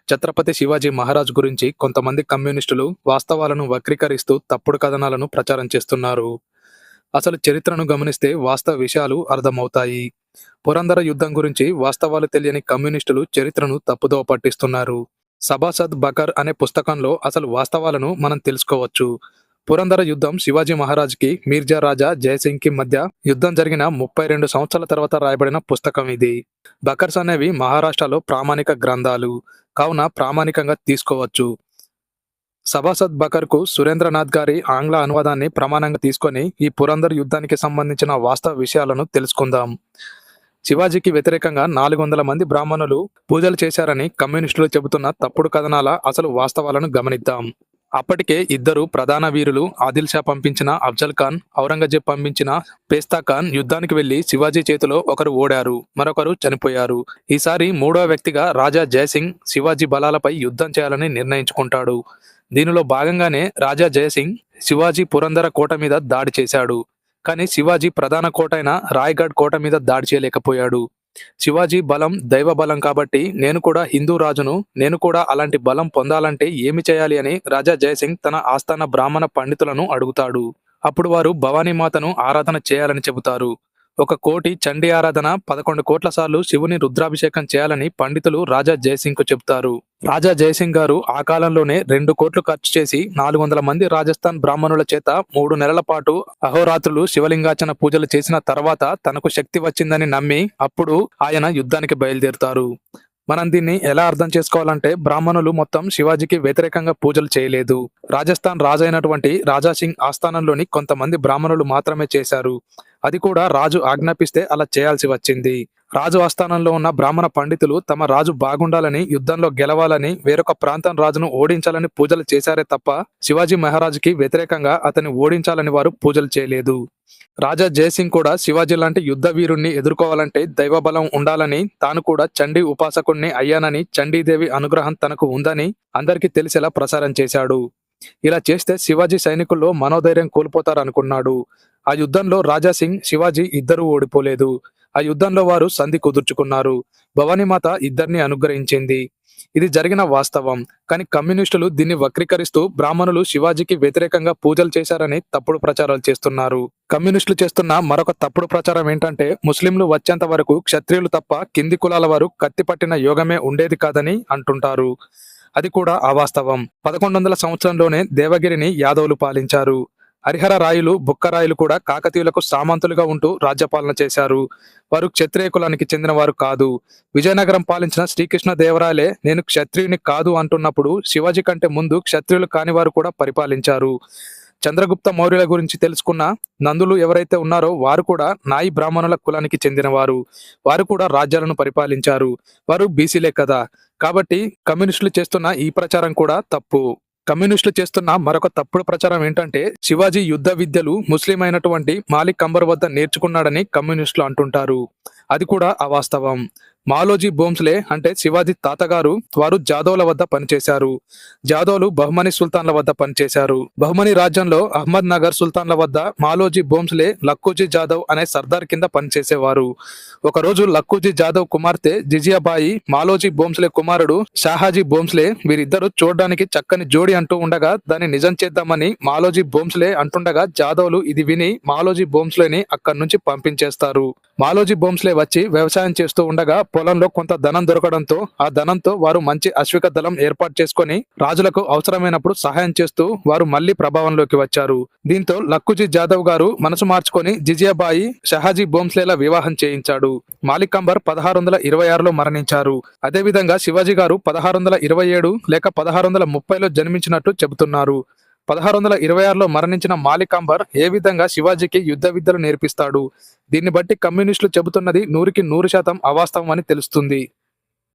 ఛత్రపతి శివాజీ మహారాజ్ గురించి కొంతమంది కమ్యూనిస్టులు వాస్తవాలను వక్రీకరిస్తూ తప్పుడు కథనాలను ప్రచారం చేస్తున్నారు. అసలు చరిత్రను గమనిస్తే వాస్తవ విషయాలు అర్థమవుతాయి. పురందర యుద్ధం గురించి వాస్తవాలు తెలియని కమ్యూనిస్టులు చరిత్రను తప్పుదోవ పట్టిస్తున్నారు. సభాసద్ బకర్ అనే పుస్తకంలో అసలు వాస్తవాలను మనం తెలుసుకోవచ్చు. పురందర యుద్ధం శివాజీ మహారాజ్కి మీర్జా రాజా జయసింగ్కి మధ్య యుద్ధం జరిగిన 32 సంవత్సరాల తర్వాత రాయబడిన పుస్తకం ఇది. బకర్స్ అనేవి మహారాష్ట్రలో ప్రామాణిక గ్రంథాలు కావున ప్రామాణికంగా తీసుకోవచ్చు. సభాసద్ బకర్కు సురేంద్రనాథ్ గారి ఆంగ్ల అనువాదాన్ని ప్రమాణంగా తీసుకొని ఈ పురందర్ యుద్ధానికి సంబంధించిన వాస్తవ విషయాలను తెలుసుకుందాం. శివాజీకి వ్యతిరేకంగా 400 మంది బ్రాహ్మణులు పూజలు చేశారని కమ్యూనిస్టులు చెబుతున్న తప్పుడు కథనాల అసలు వాస్తవాలను గమనిద్దాం. అప్పటికే ఇద్దరు ప్రధాన వీరులు ఆదిల్ షా పంపించిన అఫ్జల్ ఖాన్, ఔరంగజేబ్ పంపించిన పేస్తా ఖాన్ యుద్ధానికి వెళ్లి శివాజీ చేతిలో ఒకరు ఓడారు, మరొకరు చనిపోయారు. ఈసారి మూడవ వ్యక్తిగా రాజా జయసింగ్ శివాజీ బలాలపై యుద్ధం చేయాలని నిర్ణయించుకుంటాడు. దీనిలో భాగంగానే రాజా జయసింగ్ శివాజీ పురందర కోట మీద దాడి చేశాడు. కానీ శివాజీ ప్రధాన కోట అయిన రాయ్గఢ్ కోట మీద దాడి చేయలేకపోయాడు. శివాజీ బలం దైవ బలం కాబట్టి నేను కూడా హిందూ రాజును, నేను కూడా అలాంటి బలం పొందాలంటే ఏమి చేయాలి అని రాజా జయసింగ్ తన ఆస్థాన బ్రాహ్మణ పండితులను అడుగుతాడు. అప్పుడు వారు భవానీమాతను ఆరాధన చేయాలని చెబుతారు. 1 కోటి చండీ ఆరాధన 11 కోట్ల సార్లు శివుని రుద్రాభిషేకం చేయాలని పండితులు రాజా జయసింగ్ కు చెబుతారు. రాజా జయసింగ్ గారు ఆ కాలంలోనే 2 కోట్లు ఖర్చు చేసి 400 మంది రాజస్థాన్ బ్రాహ్మణుల చేత 3 నెలల పాటు అహోరాత్రులు శివలింగార్చన పూజలు చేసిన తర్వాత తనకు శక్తి వచ్చిందని నమ్మి అప్పుడు ఆయన యుద్ధానికి బయలుదేరుతారు. మనం దీన్ని ఎలా అర్థం చేసుకోవాలంటే బ్రాహ్మణులు మొత్తం శివాజీకి వ్యతిరేకంగా పూజలు చేయలేదు. రాజస్థాన్ రాజైనటువంటి రాజాసింగ్ ఆస్థానంలోని కొంతమంది బ్రాహ్మణులు మాత్రమే చేశారు. అది కూడా రాజు ఆజ్ఞాపిస్తే అలా చేయాల్సి వచ్చింది. రాజు ఆస్థానంలో ఉన్న బ్రాహ్మణ పండితులు తమ రాజు బాగుండాలని, యుద్ధంలో గెలవాలని, వేరొక ప్రాంతం రాజును ఓడించాలని పూజలు చేశారే తప్ప శివాజీ మహారాజుకి వ్యతిరేకంగా అతన్ని ఓడించాలని వారు పూజలు చేయలేదు. రాజా జయసింగ్ కూడా శివాజీ లాంటి యుద్ధ వీరుణ్ణి ఎదుర్కోవాలంటే దైవబలం ఉండాలని, తాను కూడా చండీ ఉపాసకుణ్ణి అయ్యానని, చండీదేవి అనుగ్రహం తనకు ఉందని అందరికీ తెలిసేలా ప్రసారం చేశాడు. ఇలా చేస్తే శివాజీ సైనికుల్లో మనోధైర్యం కోల్పోతారనుకున్నాడు. ఆ యుద్ధంలో రాజాసింగ్, శివాజీ ఇద్దరూ ఓడిపోలేదు. ఆ యుద్ధంలో వారు సంధి కుదుర్చుకున్నారు. భవానీమాత ఇద్దరిని అనుగ్రహించింది. ఇది జరిగిన వాస్తవం. కానీ కమ్యూనిస్టులు దీన్ని వక్రీకరిస్తూ బ్రాహ్మణులు శివాజీకి వ్యతిరేకంగా పూజలు చేశారని తప్పుడు ప్రచారాలు చేస్తున్నారు. కమ్యూనిస్టులు చేస్తున్న మరొక తప్పుడు ప్రచారం ఏంటంటే ముస్లింలు వచ్చేంత వరకు క్షత్రియులు తప్ప కింది కులాల వారు కత్తి పట్టిన యోగమే ఉండేది కాదని అంటుంటారు. అది కూడా అవాస్తవం. 1100 సంవత్సరంలోనే దేవగిరిని యాదవులు పాలించారు. హరిహర రాయులు, బుక్కరాయులు కూడా కాకతీయులకు సామంతులుగా ఉంటూ రాజ్యపాలన చేశారు. వారు క్షత్రియ కులానికి చెందిన వారు కాదు. విజయనగరం పాలించిన శ్రీకృష్ణ దేవరాయలే నేను క్షత్రియుని కాదు అంటున్నప్పుడు శివాజీ కంటే ముందు క్షత్రియులు కాని వారు కూడా పరిపాలించారు. చంద్రగుప్త మౌర్యుల గురించి తెలుసుకున్న నందులు ఎవరైతే ఉన్నారో వారు కూడా నాయి బ్రాహ్మణుల కులానికి చెందినవారు. వారు కూడా రాజ్యాలను పరిపాలించారు. వారు బీసీలే కదా. కాబట్టి కమ్యూనిస్టులు చేస్తున్న ఈ ప్రచారం కూడా తప్పు. కమ్యూనిస్టులు చేస్తున్న మరొక తప్పుడు ప్రచారం ఏంటంటే శివాజీ యుద్ధ విద్యలు ముస్లిం అయినటువంటి మాలిక్ అంబర్ వద్ద నేర్చుకున్నాడని కమ్యూనిస్టులు అంటుంటారు. అది కూడా అవాస్తవం. మాలోజీ భోంస్లే అంటే శివాజీ తాతగారు, వారు జాదవ్ల వద్ద పనిచేశారు. జాదవ్లు బహ్మనీ సుల్తాన్ల వద్ద పనిచేశారు. బహ్మనీ రాజ్యంలో అహ్మద్ నగర్ సుల్తాన్ల వద్ద మాలోజీ భోంస్లే లక్కూజీ జాదవ్ అనే సర్దార్ కింద పనిచేసేవారు. ఒకరోజు లక్కూజీ జాదవ్ కుమార్తె జిజియాబాయి, మాలోజీ భోంస్లే కుమారుడు షాహాజీ భోంస్లే వీరిద్దరూ చూడడానికి చక్కని జోడి అంటూ ఉండగా దాన్ని నిజం చేద్దామని మాలోజీ భోంస్లే అంటుండగా జాదవ్లు ఇది విని మాలోజీ భోంస్లేని అక్కడి నుంచి పంపించేస్తారు. మాలోజీ భోంస్లే వచ్చి వ్యవసాయం చేస్తూ ఉండగా పొలంలో కొంత ధనం దొరకడంతో ఆ ధనంతో వారు మంచి అశ్విక దళం ఏర్పాటు చేసుకొని రాజులకు అవసరమైనప్పుడు సహాయం చేస్తూ వారు మళ్లీ ప్రభావంలోకి వచ్చారు. దీంతో లక్కుజీ జాదవ్ గారు మనసు మార్చుకొని జిజియాబాయి షహాజీ భోంస్లేల వివాహం చేయించాడు. మాలిక్ అంబర్ 1626లో మరణించారు. అదేవిధంగా శివాజీ గారు 1627 లేక 1630లో జన్మించినట్లు చెబుతున్నారు. 1626లో మరణించిన మాలిక్ అంబర్ ఏ విధంగా శివాజీకి యుద్ధ విద్యలు నేర్పిస్తాడు? దీన్ని బట్టి కమ్యూనిస్టులు చెబుతున్నది 100కి 100% అవాస్తవం అని తెలుస్తుంది.